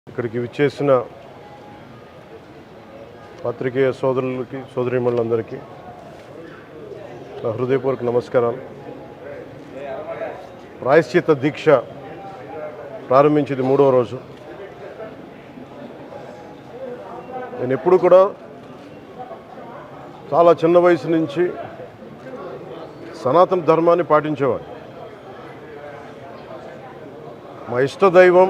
ఇక్కడికి విచ్చేసిన పాత్రికేయ సోదరులకి సోదరీమణులందరికీ నా హృదయపూర్వక నమస్కారాలు. ప్రాయశ్చిత్త దీక్ష ప్రారంభించింది 3వ రోజు. నేను ఎప్పుడు కూడా చాలా చిన్న వయసు నుంచి సనాతన ధర్మాన్ని పాటించేవాడు. మా ఇష్టదైవం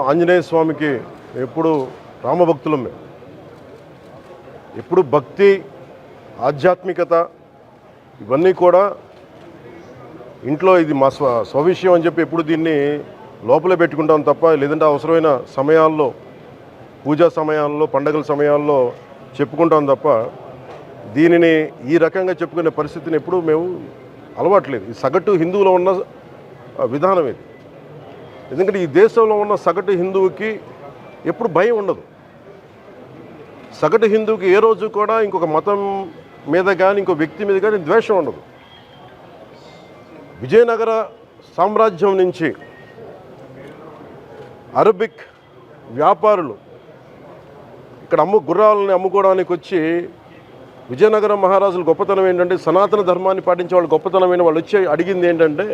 ఆంజనేయ స్వామికి ఎప్పుడు రామభక్తులం. మేము ఎప్పుడు భక్తి, ఆధ్యాత్మికత ఇవన్నీ కూడా ఇంట్లో ఇది మా స్వవిషయం అని చెప్పి ఎప్పుడు దీన్ని లోపలే పెట్టుకుంటాం తప్ప, లేదంటే అవసరమైన సమయాల్లో, పూజా సమయాల్లో, పండగల సమయాల్లో చెప్పుకుంటాం తప్ప దీనిని ఈ రకంగా చెప్పుకునే పరిస్థితిని ఎప్పుడూ మేము అలవాట్లేదు. ఈ సగటు హిందువులో ఉన్న విధానం ఇది. ఎందుకంటే ఈ దేశంలో ఉన్న సగటు హిందువుకి ఎప్పుడు భయం ఉండదు. సగటు హిందువుకి ఏ రోజు కూడా ఇంకొక మతం మీద కానీ ఇంకో వ్యక్తి మీద కానీ ద్వేషం ఉండదు. విజయనగర సామ్రాజ్యం నుంచి అరబిక్ వ్యాపారులు ఇక్కడ గుర్రాలని అమ్ముకోవడానికి వచ్చి, విజయనగరం మహారాజుల గొప్పతనం ఏంటంటే సనాతన ధర్మాన్ని పాటించే వాళ్ళు గొప్పతనమైన వాళ్ళు వచ్చి అడిగింది ఏంటంటే,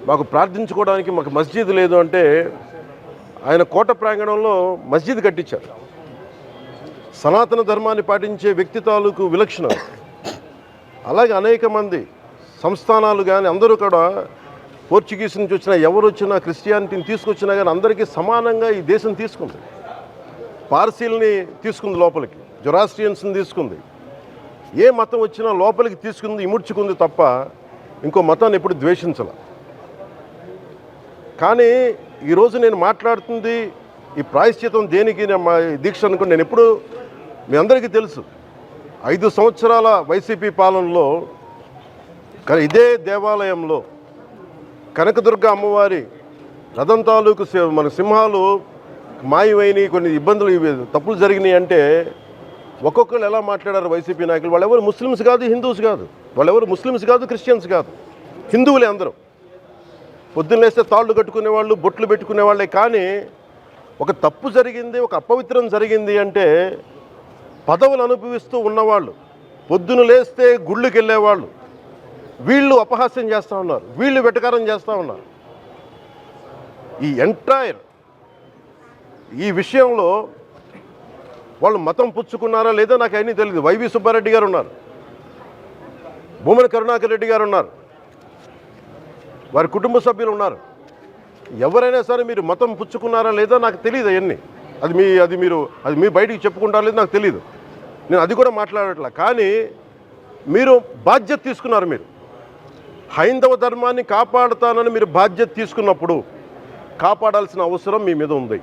మాకు ప్రార్థించుకోవడానికి మాకు మస్జిద్ లేదు అంటే ఆయన కోట ప్రాంగణంలో మస్జిద్ కట్టించారు. సనాతన ధర్మాన్ని పాటించే వ్యక్తి తాలూకు విలక్షణం. అలాగే అనేక మంది సంస్థానాలు కానీ అందరూ కూడా పోర్చుగీస్ నుంచి వచ్చినా, ఎవరు వచ్చినా, క్రిస్టియానిటీని తీసుకొచ్చినా కానీ అందరికీ సమానంగా ఈ దేశం తీసుకుంది. పార్సీల్ని తీసుకుంది లోపలికి, జొరాస్ట్రియన్స్ని తీసుకుంది. ఏ మతం వచ్చినా లోపలికి తీసుకుంది, ఇముడ్చుకుంది తప్ప ఇంకో మతాన్ని ఎప్పుడు ద్వేషించాల. కానీ ఈరోజు నేను మాట్లాడుతుంది ఈ ప్రాయశ్చితం దేనికి, మా దీక్ష అనుకుని నేను ఎప్పుడు మీ అందరికీ తెలుసు, 5 సంవత్సరాల వైసీపీ పాలనలో ఇదే దేవాలయంలో కనకదుర్గ అమ్మవారి రథం తాలూకు మన సింహాలు మాయమైనవి, కొన్ని ఇబ్బందులు, తప్పులు జరిగినాయి అంటే ఒక్కొక్కరు ఎలా మాట్లాడారు వైసీపీ నాయకులు. వాళ్ళెవరు ముస్లిమ్స్ కాదు, హిందూస్ కాదు, వాళ్ళెవరు ముస్లిమ్స్ కాదు, క్రిస్టియన్స్ కాదు, హిందువులే అందరూ. పొద్దున్నేస్తే తాళ్ళు కట్టుకునేవాళ్ళు, బొట్లు పెట్టుకునేవాళ్ళే. కానీ ఒక తప్పు జరిగింది, ఒక అపవిత్రం జరిగింది అంటే పదవులు అనుభవిస్తూ ఉన్నవాళ్ళు, పొద్దున లేస్తే గుళ్ళకి వెళ్ళేవాళ్ళు, వీళ్ళు అపహాస్యం చేస్తూ ఉన్నారు, వీళ్ళు వెటకారం చేస్తూ ఉన్నారు. ఈ ఎంటైర్ ఈ విషయంలో వాళ్ళు మతం పుచ్చుకున్నారా లేదా నాకు అన్నీ తెలియదు. వైవి సుబ్బారెడ్డి గారు ఉన్నారు, భూమన కరుణాకర్ రెడ్డి గారు ఉన్నారు, వారి కుటుంబ సభ్యులు ఉన్నారు. ఎవరైనా సరే మీరు మతం పుచ్చుకున్నారా లేదా నాకు తెలియదు. అవన్నీ అది మీ బయటికి చెప్పుకుంటారా లేదు నాకు తెలియదు. నేను అది కూడా మాట్లాడట్లా. కానీ మీరు బాధ్యత తీసుకున్నారు. మీరు హైందవ ధర్మాన్ని కాపాడుతానని మీరు బాధ్యత తీసుకున్నప్పుడు కాపాడాల్సిన అవసరం మీ మీద ఉంది.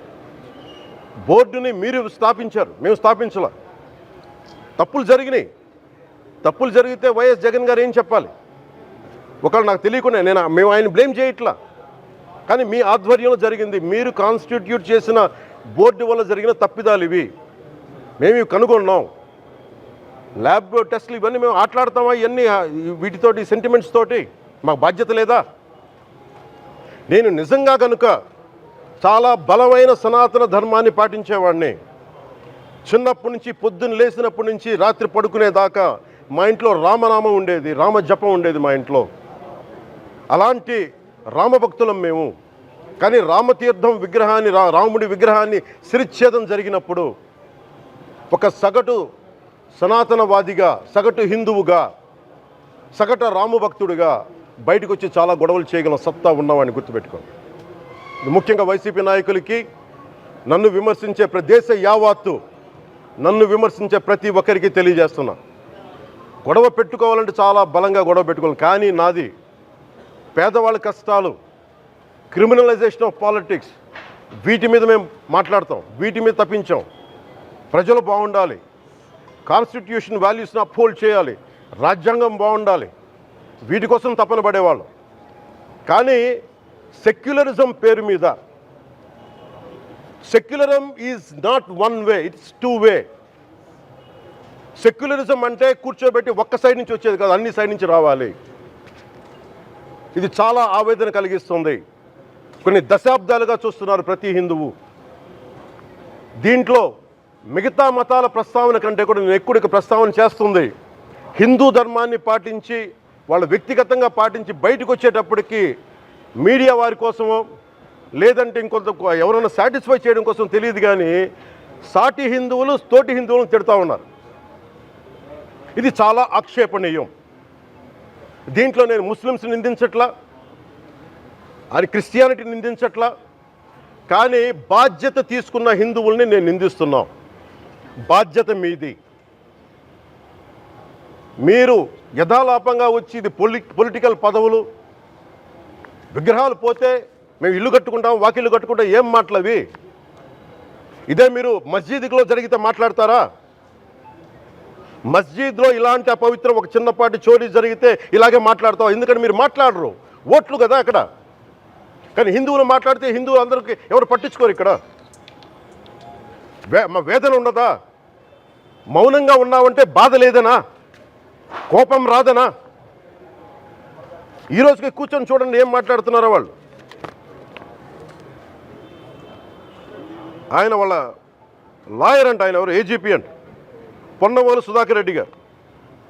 బోర్డుని మీరు స్థాపించారు, మేము స్థాపించాల. తప్పులు జరిగినాయి. తప్పులు జరిగితే వైఎస్ జగన్ గారు ఏం చెప్పాలి? ఒకవేళ నాకు తెలియకుండా మేము ఆయన బ్లేమ్ చేయట్లా. కానీ మీ ఆధ్వర్యంలో జరిగింది, మీరు కాన్స్టిట్యూట్ చేసిన బోర్డు వల్ల జరిగిన తప్పిదాలు ఇవి, మేము ఇవి కనుగొన్నాం. ల్యాబ్ టెస్టులు ఇవన్నీ మేము ఆటలాడతామా? ఇవన్నీ వీటితోటి సెంటిమెంట్స్ తోటి మాకు బాధ్యత లేదా? నేను నిజంగా కనుక చాలా బలమైన సనాతన ధర్మాన్ని పాటించేవాడిని. చిన్నప్పటి నుంచి, పొద్దున్న లేచినప్పటి నుంచి రాత్రి పడుకునేదాకా మా ఇంట్లో రామనామం ఉండేది, రామ జపం ఉండేది మా ఇంట్లో. అలాంటి రామభక్తులం మేము. కానీ రామతీర్థం విగ్రహాన్ని, రాముడి విగ్రహాన్ని శిరచ్ఛేదం జరిగినప్పుడు ఒక సగటు సనాతనవాదిగా, సగటు హిందువుగా, సగటు రామభక్తుడిగా బయటకు వచ్చి చాలా గొడవలు చేయగల సత్తా ఉన్నవాడిని గుర్తుపెట్టుకోండి. ముఖ్యంగా వైసీపీ నాయకులకి, నన్ను విమర్శించే దేశ యావత్తు నన్ను విమర్శించే ప్రతి ఒక్కరికి తెలియజేస్తున్నా, గొడవ పెట్టుకోవాలంటే చాలా బలంగా గొడవ పెట్టుకోవాలి. కానీ నాది పేదవాళ్ళ కష్టాలు, క్రిమినలైజేషన్ ఆఫ్ పాలిటిక్స్, వీటి మీద మేము మాట్లాడతాం, వీటి మీద తప్పించాం. ప్రజలు బాగుండాలి, కాన్స్టిట్యూషన్ వాల్యూస్ని అప్హోల్డ్ చేయాలి, రాజ్యాంగం బాగుండాలి, వీటి కోసం తపన పడేవాళ్ళం. కానీ సెక్యులరిజం పేరు మీద, secularism is not one way, it's 2 way. Secularism అంటే కూర్చోబెట్టి ఒక్క సైడ్ నుంచి వచ్చేది కాదు, అన్ని సైడ్ నుంచి రావాలి. ఇది చాలా ఆవేదన కలిగిస్తుంది. కొన్ని దశాబ్దాలుగా చూస్తున్నారు ప్రతి హిందువు. దీంట్లో మిగతా మతాల ప్రస్తావన కంటే కూడా నేను ఎక్కువ ప్రస్తావన చేస్తుంది హిందూ ధర్మాన్ని పాటించి వాళ్ళు వ్యక్తిగతంగా పాటించి బయటకు వచ్చేటప్పటికి మీడియా వారి కోసమో లేదంటే ఇంకొంత ఎవరైనా సాటిస్ఫై చేయడం కోసం తెలియదు, కానీ సాటి హిందువులు తోటి హిందువులను తిడతా ఉన్నారు. ఇది చాలా ఆక్షేపణీయం. దీంట్లో నేను ముస్లిమ్స్ నిందించట్లా, అది క్రిస్టియానిటీ నిందించట్లా, కానీ బాధ్యత తీసుకున్న హిందువుల్ని నేను నిందిస్తున్నాం. బాధ్యత మీది. మీరు యథాలాపంగా వచ్చి ఇది పొలిటికల్ పదవులు, విగ్రహాలు పోతే మేము ఇల్లు కట్టుకుంటాం, వాకిళ్ళు కట్టుకుంటాం, ఏం మాటలవి? ఇదే మీరు మస్జిద్లో జరిగితే మాట్లాడతారా? మస్జిద్లో ఇలాంటి అపవిత్రం ఒక చిన్నపాటి చోరీ జరిగితే ఇలాగే మాట్లాడతాం. ఎందుకంటే మీరు మాట్లాడరు, ఓట్లు కదా అక్కడ. కానీ హిందువులు మాట్లాడితే హిందువులు అందరికీ ఎవరు పట్టించుకోరు. ఇక్కడ మా వేదన ఉండదా? మౌనంగా ఉన్నామంటే బాధ లేదనా? కోపం రాదనా? ఈరోజుకి కూర్చొని చూడండి ఏం మాట్లాడుతున్నారో వాళ్ళు. ఆయన వాళ్ళ లాయర్ అంట, ఆయన ఎవరు, ఏజీపీ అంట, పొన్నవోలు సుధాకర్ రెడ్డి గారు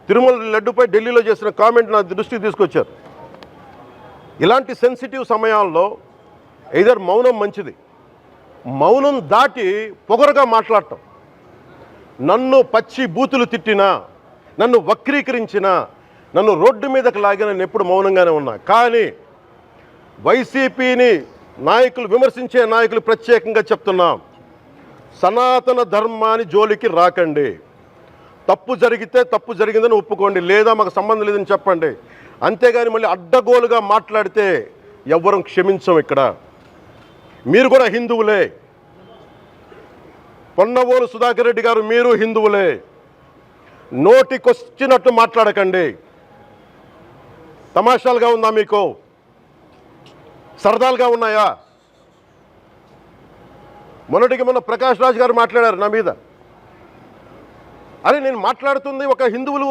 తిరుమల లడ్డుపై ఢిల్లీలో చేసిన కామెంట్ నా దృష్టికి తీసుకొచ్చారు. ఇలాంటి సెన్సిటివ్ సమయాల్లో ఎయిదర్ మౌనం మంచిది, మౌనం దాటి పొగరుగా మాట్లాడటం, నన్ను పచ్చి బూతులు తిట్టినా, నన్ను వక్రీకరించినా, నన్ను రోడ్డు మీదకి లాగిన నేను ఎప్పుడు మౌనంగానే ఉన్నా. కానీ వైసీపీని నాయకులు, విమర్శించే నాయకులు ప్రత్యేకంగా చెప్తున్నాం, సనాతన ధర్మాన్ని జోలికి రాకండి. తప్పు జరిగితే తప్పు జరిగిందని ఒప్పుకోండి, లేదా మాకు సంబంధం లేదని చెప్పండి. అంతేగాని మళ్ళీ అడ్డగోలుగా మాట్లాడితే ఎవ్వరం క్షమించం. ఇక్కడ మీరు కూడా హిందువులే. పొన్నవోలు సుధాకర్ రెడ్డి గారు మీరు హిందువులే. నోటికొచ్చినట్టు మాట్లాడకండి. తమాషాలుగా ఉందా మీకు? సరదాలుగా ఉన్నాయా? మొన్న ప్రకాష్ రాజ్ గారు మాట్లాడారు నా మీద. అరే నేను మాట్లాడుతుంది ఒక హిందువులు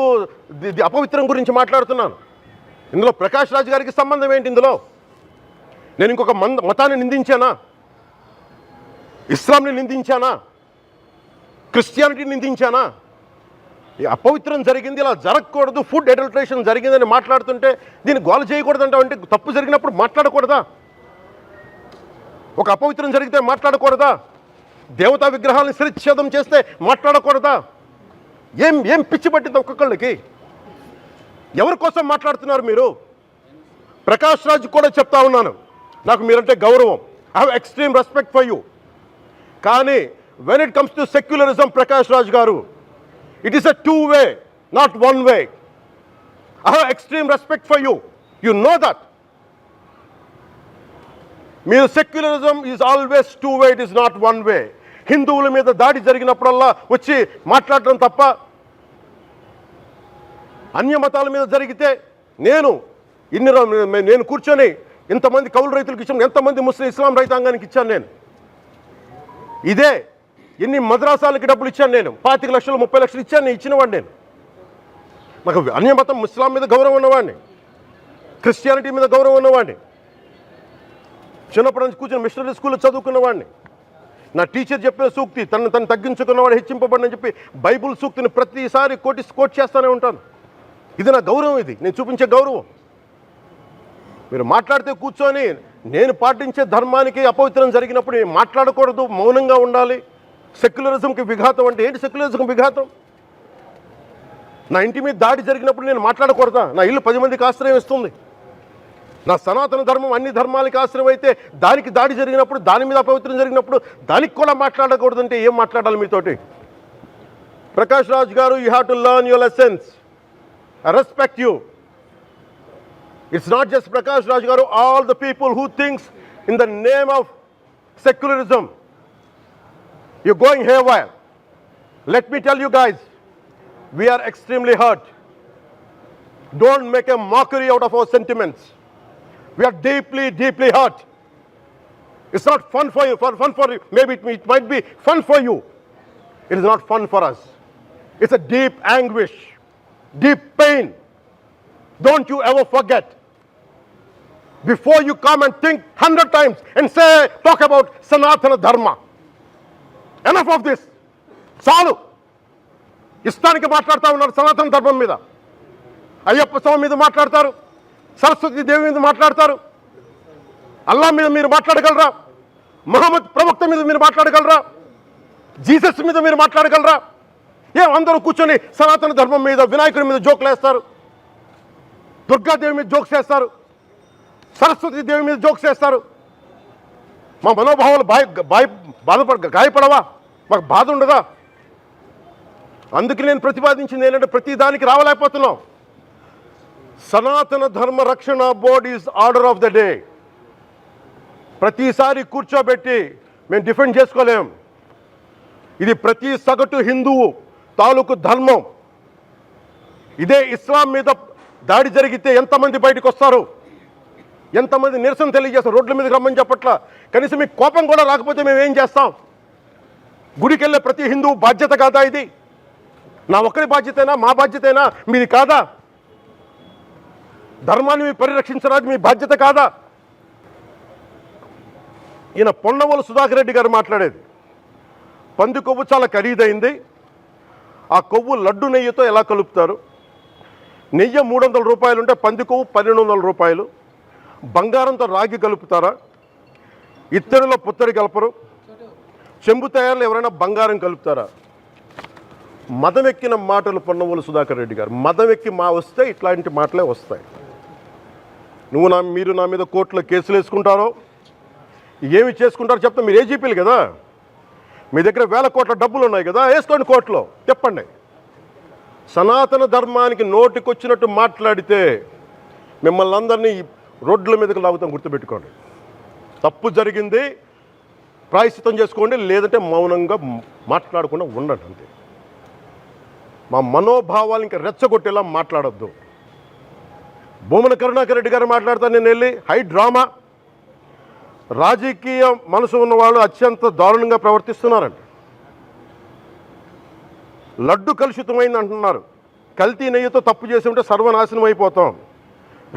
అపవిత్రం గురించి మాట్లాడుతున్నాను. ఇందులో ప్రకాష్ రాజ్ గారికి సంబంధం ఏంటి? ఇందులో నేను ఇంకొక మతాన్ని నిందించానా? ఇస్లాంని నిందించానా? క్రిస్టియానిటీని నిందించానా? ఈ అపవిత్రం జరిగింది, ఇలా జరగకూడదు, ఫుడ్ అడల్ట్రేషన్ జరిగిందని మాట్లాడుతుంటే దీన్ని గోల చేయకూడదంటావు. అంటే తప్పు జరిగినప్పుడు మాట్లాడకూడదా? ఒక అపవిత్రం జరిగితే మాట్లాడకూడదా? దేవతా విగ్రహాలను శిరచ్ఛేదం చేస్తే మాట్లాడకూడదా? ఏం ఏం పిచ్చి పట్టింది ఒక్కొక్కళ్ళకి? ఎవరి కోసం మాట్లాడుతున్నారు మీరు? ప్రకాష్ రాజ్ కూడా చెప్తా ఉన్నాను, నాకు మీరంటే గౌరవం. I have extreme respect for you. కానీ when it comes to secularism, Prakash Raj garu, it is a two way, not one way. I have extreme respect for you. You know that. మీరు secularism is always two way, it is not one way. హిందువుల మీద దాడి జరిగినప్పుడల్లా వచ్చి మాట్లాడడం తప్ప, అన్య మతాల మీద జరిగితే నేను కూర్చొని ఇంతమంది కౌలు రైతులకు ఇచ్చాను, ఎంతమంది ముస్లిం ఇస్లాం రైతాంగానికి ఇచ్చాను నేను. ఇదే ఎన్ని మద్రాసాలకి డబ్బులు ఇచ్చాను నేను, 25 లక్షలు 30 లక్షలు ఇచ్చాను, నేను ఇచ్చినవాడిని. నేను నాకు అన్యమతం ఇస్లాం మీద గౌరవం ఉన్నవాడిని, క్రిస్టియానిటీ మీద గౌరవం ఉన్నవాడిని, చిన్నప్పటి నుంచి కూర్చొని మిషనరీ స్కూల్లో చదువుకున్నవాడిని. నా టీచర్ చెప్పిన సూక్తి, తను తగ్గించుకున్నవాడు హెచ్చింపబడినని చెప్పి బైబుల్ సూక్తిని ప్రతిసారి కోట్ చేస్తూనే ఉంటాను. ఇది నా గౌరవం, ఇది నేను చూపించే గౌరవం. మీరు మాట్లాడితే కూర్చొని నేను పాటించే ధర్మానికి అపవిత్రం జరిగినప్పుడు నేను మాట్లాడకూడదు, మౌనంగా ఉండాలి. సెక్యులరిజంకి విఘాతం అంటే ఏంటి? సెక్యులరిజంకి విఘాతం నా ఇంటి మీద దాడి జరిగినప్పుడు నేను మాట్లాడకూడదా? నా ఇల్లు 10 మందికి ఆశ్రయం ఇస్తుంది. నా సనాతన ధర్మం అన్ని ధర్మాలకి ఆశ్రయం అయితే దానికి దాడి జరిగినప్పుడు, దాని మీద అపవిత్రం జరిగినప్పుడు దానికి కూడా మాట్లాడకూడదంటే ఏం మాట్లాడాలి మీతోటి? ప్రకాష్ రాజ్ గారు, you have to learn your lessons. I respect you. It's not just Prakash Raj Garu, all the people who thinks in the name of secularism, you're going haywire. Let me tell you guys, we are extremely hurt. Don't make a mockery out of our sentiments. We are deeply, deeply hurt. It's not fun for you, maybe it might be fun for you. It is not fun for us. It's a deep anguish, deep pain. Don't you ever forget. before you come and think 100 times and say, talk about Sanatana Dharma. Enough of this. చాలు. ఇష్టానికి మాట్లాడుతూ ఉన్నారు సనాతన ధర్మం మీద. అయ్యప్ప స్వామి మీద మాట్లాడతారు, సరస్వతి దేవి మీద మాట్లాడతారు. అల్లా మీద మీరు మాట్లాడగలరా? మహమ్మద్ ప్రవక్త మీద మీరు మాట్లాడగలరా? జీసస్ మీద మీరు మాట్లాడగలరా? అందరూ కూర్చొని సనాతన ధర్మం మీద, వినాయకుడి మీద జోకులు వేస్తారు, దుర్గాదేవి మీద జోక్స్ వేస్తారు, సరస్వతి దేవి మీద జోక్స్ వేస్తారు. మా మనోభావాలు గాయపడవా? మాకు బాధ ఉండదా? అందుకే నేను ప్రతిపాదించింది ఏంటంటే ప్రతి దానికి రావలేకపోతున్నాం. సనాతన ధర్మ రక్షణ board is order of the day. ప్రతిసారి కూర్చోబెట్టి మేము డిఫెండ్ చేసుకోలేం. ఇది ప్రతి సగటు హిందువు తాలూకు ధర్మం. ఇదే ఇస్లాం మీద దాడి జరిగితే ఎంతమంది బయటకు వస్తారు, ఎంతమంది నిరసన తెలియజేస్తారు? రోడ్ల మీదకి రమ్మని చెప్పట్లా. కనీసం మీకు కోపం కూడా రాకపోతే మేము ఏం చేస్తాం? గుడికి వెళ్ళే ప్రతి హిందువు బాధ్యత కాదా ఇది? నా ఒక్కరి బాధ్యతైనా, మా బాధ్యతైనా, మీది కాదా? ధర్మాన్ని పరిరక్షించడానికి మీ బాధ్యత కాదా? ఈయన పొన్నవోలు సుధాకర్ రెడ్డి గారు మాట్లాడేది, పంది కొవ్వు చాలా ఖరీదైంది, ఆ కొవ్వు లడ్డు నెయ్యితో ఎలా కలుపుతారు? నెయ్యి 300 రూపాయలు ఉంటే పంది కొవ్వు 1200 రూపాయలు. బంగారంతో రాగి కలుపుతారా? ఇత్తడిలో పుత్తడి కలపరు. చెంబు తయారులో ఎవరైనా బంగారం కలుపుతారా? మదం ఎక్కిన మాటలు పొన్నవోలు సుధాకర్ రెడ్డి గారు. మదం ఎక్కి వస్తే ఇట్లాంటి మాటలే వస్తాయి. మీరు నా మీద కోర్టులో కేసులు వేసుకుంటారో ఏమి చేసుకుంటారో చెప్తా. మీరు ఏజీపీలు కదా, మీ దగ్గర వేల కోట్ల డబ్బులు ఉన్నాయి కదా, వేసుకోండి కోర్టులో, చెప్పండి. సనాతన ధర్మానికి నోటికొచ్చినట్టు మాట్లాడితే మిమ్మల్ని అందరినీ రోడ్ల మీదకి లాగుతాం, గుర్తుపెట్టుకోండి. తప్పు జరిగింది, ప్రాయశ్చిత్తం చేసుకోండి, లేదంటే మౌనంగా మాట్లాడకుండా ఉండండి అంతే. మా మనోభావాలు ఇంకా రెచ్చగొట్టేలా మాట్లాడొద్దు. భూమన కరుణాకర్ రెడ్డి గారు మాట్లాడతాను, నేను వెళ్ళి హై డ్రామా, రాజకీయ మనసు ఉన్న వాళ్ళు అత్యంత దారుణంగా ప్రవర్తిస్తున్నారండి. లడ్డు కలుషితమైంది అంటున్నారు. కల్తీ నెయ్యితో తప్పు చేసి ఉంటే సర్వనాశనం అయిపోతాం,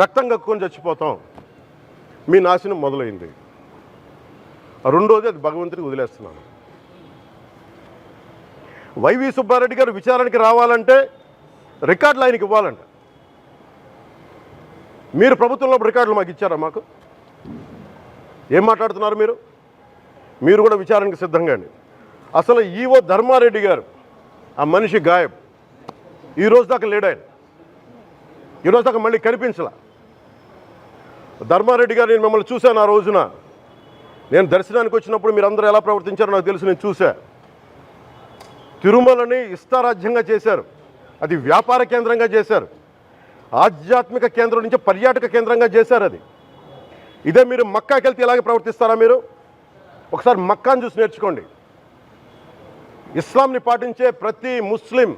రక్తం కక్కుని చచ్చిపోతాం. మీ నాశనం మొదలైంది. రెండోది అది భగవంతుడికి వదిలేస్తున్నాను. వైవి సుబ్బారెడ్డి గారు విచారణకి రావాలంటే రికార్డులు ఆయనకి ఇవ్వాలంట. మీరు ప్రభుత్వంలో రికార్డులు మాకు ఇచ్చారా? మాకు ఏం మాట్లాడుతున్నారు మీరు? మీరు కూడా విచారణకి సిద్ధంగా అండి. అసలు ఈవో ధర్మారెడ్డి గారు, ఆ మనిషి గాయబ్, ఈరోజు దాకా లేడు ఆయన. ఈరోజు దాకా మళ్ళీ కనిపించలా. ధర్మారెడ్డి గారు, నేను మిమ్మల్ని చూశాను ఆ రోజున. నేను దర్శనానికి వచ్చినప్పుడు మీరు అందరూ ఎలా ప్రవర్తించారో నాకు తెలుసు, నేను చూశా. తిరుమలని ఇష్టారాజ్యంగా చేశారు, అది వ్యాపార కేంద్రంగా చేశారు, ఆధ్యాత్మిక కేంద్రం నుంచి పర్యాటక కేంద్రంగా చేశారు అది. ఇదే మీరు మక్కాకి వెళ్తే ఇలాగే ప్రవర్తిస్తారా? మీరు ఒకసారి మక్కాను చూసి నేర్చుకోండి. ఇస్లాంని పాటించే ప్రతి ముస్లిం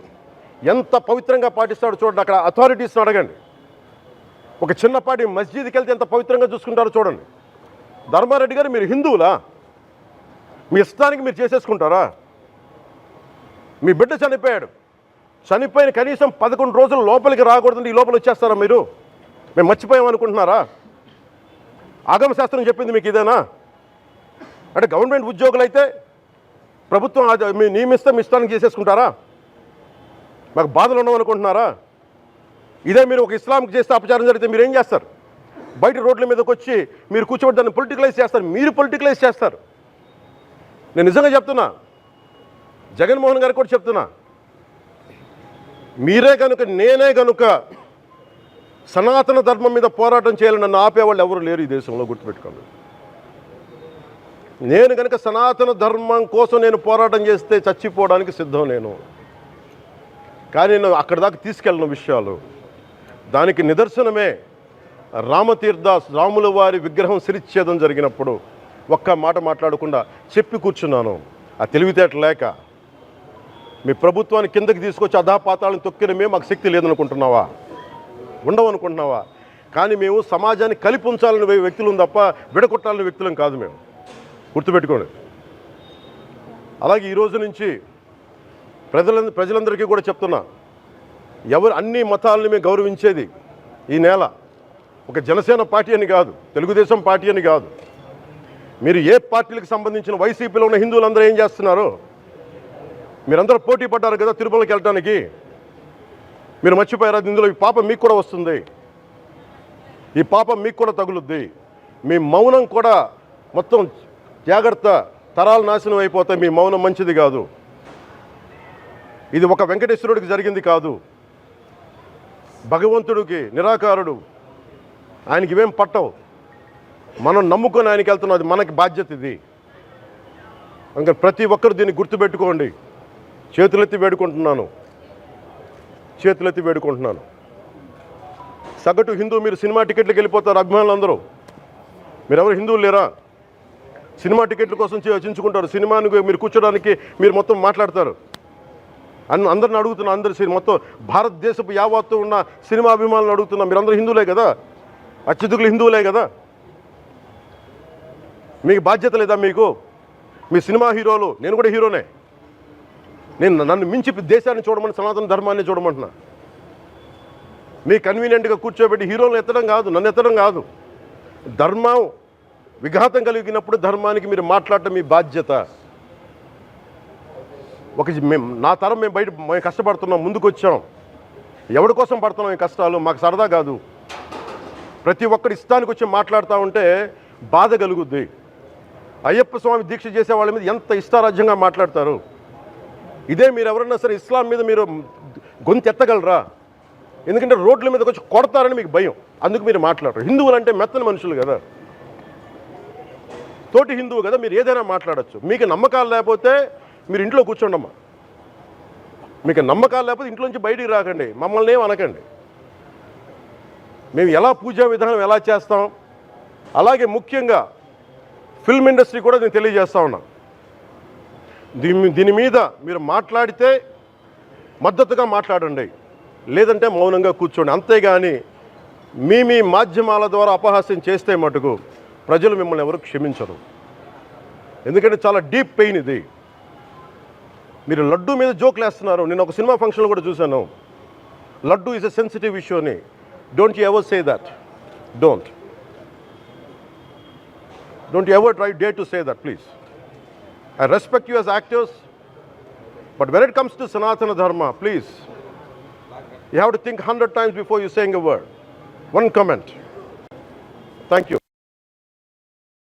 ఎంత పవిత్రంగా పాటిస్తాడో చూడండి. అక్కడ అథారిటీస్ని అడగండి. ఒక చిన్నపాటి మస్జిద్కి వెళ్తే ఎంత పవిత్రంగా చూసుకుంటారో చూడండి. ధర్మారెడ్డి గారు, మీరు హిందువులా? మీ ఇష్టానికి మీరు చేసేసుకుంటారా? మీ బిడ్డ చనిపోయాడు, చనిపోయిన కనీసం 11 రోజులు లోపలికి రాకూడదండి, ఈ లోపల వచ్చేస్తారా మీరు? మేము మర్చిపోయామనుకుంటున్నారా? ఆగమ శాస్త్రం చెప్పింది మీకు ఇదేనా? అంటే గవర్నమెంట్ ఉద్యోగులు అయితే ప్రభుత్వం మీ నియమిస్తే మీ ఇష్టానికి చేసేసుకుంటారా? మాకు బాధలు ఉండవనుకుంటున్నారా? ఇదే మీరు ఒక ఇస్లాంకి చేస్తే అపచారం జరిగితే మీరు ఏం చేస్తారు? బయట రోడ్ల మీదకి వచ్చి మీరు కూర్చోబెట్టి దాన్ని పొలిటికలైజ్ చేస్తారు. మీరు పొలిటికలైజ్ చేస్తారు. నేను నిజంగా చెప్తున్నా, జగన్మోహన్ గారికి కూడా చెప్తున్నా, మీరే కనుక, నేనే కనుక సనాతన ధర్మం మీద పోరాటం చేయాలని నన్ను ఆపేవాళ్ళు ఎవరు లేరు ఈ దేశంలో, గుర్తుపెట్టుకోండి. నేను కనుక సనాతన ధర్మం కోసం నేను పోరాటం చేస్తే చచ్చిపోవడానికి సిద్ధం నేను. కానీ నేను అక్కడి దాకా తీసుకెళ్ళిన విషయాలు, దానికి నిదర్శనమే రామతీర్థ రాముల వారి విగ్రహం శిరిచ్ఛేదం జరిగినప్పుడు ఒక్క మాట మాట్లాడకుండా చెప్పి కూర్చున్నాను. ఆ తెలివితేట లేక మీ ప్రభుత్వాన్ని కిందకి తీసుకొచ్చి అధాపాతాలను తొక్కిన మేము మాకు శక్తి లేదనుకుంటున్నావా? ఉండవనుకుంటున్నావా? కానీ మేము సమాజాన్ని కలిపి ఉంచాలని వ్యక్తులం తప్ప విడగొట్టాలని వ్యక్తులం కాదు మేము, గుర్తుపెట్టుకోండి. అలాగే ఈరోజు నుంచి ప్రజలందరికీ కూడా చెప్తున్నా, అన్ని మతాలని మేము గౌరవించేది ఈ నేల. ఒక జనసేన పార్టీ అని కాదు, తెలుగుదేశం పార్టీ అని కాదు, మీరు ఏ పార్టీలకు సంబంధించిన వైసీపీలో ఉన్న హిందువులందరూ ఏం చేస్తున్నారు? మీరందరూ పోటీ పడ్డారు కదా తిరుమలకి వెళ్ళడానికి. మీరు మర్చిపోయారు, ఇందులో ఈ పాపం మీకు కూడా వస్తుంది, ఈ పాపం మీకు కూడా తగులుద్ది. మీ మౌనం కూడా మొత్తం జాగ్రత్త, తరాలు నాశనం అయిపోతాయి. మీ మౌనం మంచిది కాదు. ఇది ఒక వెంకటేశ్వరుడికి జరిగింది కాదు, భగవంతుడికి, నిరాకారుడు, ఆయనకి ఇవేం పట్టవు. మనం నమ్ముకొని ఆయనకి వెళ్తున్నది, మనకి బాధ్యత ఇది. ఇంకా ప్రతి ఒక్కరు దీన్ని గుర్తుపెట్టుకోండి. చేతులెత్తి వేడుకుంటున్నాను. సగటు హిందూ మీరు సినిమా టికెట్లకు వెళ్ళిపోతారు, అభిమానులు అందరూ. మీరెవరు హిందువులు లేరా? సినిమా టికెట్ల కోసం చించుకుంటారు. సినిమాని మీరు కూర్చోడానికి మీరు మొత్తం మాట్లాడతారు. అందరిని అడుగుతున్నా, మొత్తం భారతదేశపు యావత్తు ఉన్న సినిమా అభిమానులను అడుగుతున్నా, మీరందరూ హిందువులే కదా, అత్యధికులు హిందువులే కదా, మీకు బాధ్యత లేదా? మీకు మీ సినిమా హీరోలు, నేను కూడా హీరోనే, నన్ను మించి దేశాన్ని చూడమని, సనాతన ధర్మాన్ని చూడమంటున్నా. మీ కన్వీనియంట్గా కూర్చోబెట్టి హీరోలను ఎత్తడం కాదు, నన్ను ఎత్తడం కాదు. ధర్మం విఘాతం కలిగినప్పుడు ధర్మానికి మీరు మాట్లాడటం మీ బాధ్యత. నా తరం మేము కష్టపడుతున్నాం, ముందుకు వచ్చాం. ఎవరి కోసం పడుతున్నాం ఈ కష్టాలు? మాకు సరదా కాదు. ప్రతి ఒక్కరి ఇష్టానికి వచ్చి మాట్లాడుతూ ఉంటే బాధ కలుగుద్ది. అయ్యప్ప స్వామి దీక్ష చేసే వాళ్ళ మీద ఎంత ఇష్టారాజ్యంగా మాట్లాడతారు. ఇదే మీరు ఎవరన్నా సరే ఇస్లాం మీద మీరు గొంతు ఎత్తగలరా? ఎందుకంటే రోడ్ల మీదకి వచ్చి కొడతారని మీకు భయం, అందుకు మీరు మాట్లాడరు. హిందువులు అంటే మెత్తని మనుషులు కదా, తోటి హిందువు కదా, మీరు ఏదైనా మాట్లాడచ్చు. మీకు నమ్మకాలు లేకపోతే మీరు ఇంట్లో కూర్చోండమ్మా. మీకు నమ్మకాలు లేకపోతే ఇంట్లోంచి బయటికి రాకండి, మమ్మల్ని ఏం అనకండి. మేము ఎలా పూజా విధానం ఎలా చేస్తాం, అలాగే ముఖ్యంగా ఫిల్మ్ ఇండస్ట్రీ కూడా నేను తెలియజేస్తా ఉన్నా. దీని మీద మీరు మాట్లాడితే మద్దతుగా మాట్లాడండి, లేదంటే మౌనంగా కూర్చోండి. అంతేగాని మీ మాధ్యమాల ద్వారా అపహాస్యం చేస్తే మటుకు ప్రజలు మిమ్మల్ని ఎవరు క్షమించరు. ఎందుకంటే చాలా డీప్ పెయిన్ ఇది. మీరు లడ్డు మీద జోక్లు వేస్తున్నారు. నేను ఒక సినిమా ఫంక్షన్లో కూడా చూశాను, laddu is a sensitive issue అని. Don't you ever say that. Don't you ever try day to say that, please. I respect you as actors, but when it comes to Sanatana Dharma, please, you have to think 100 times before you saying a word. One comment. Thank you.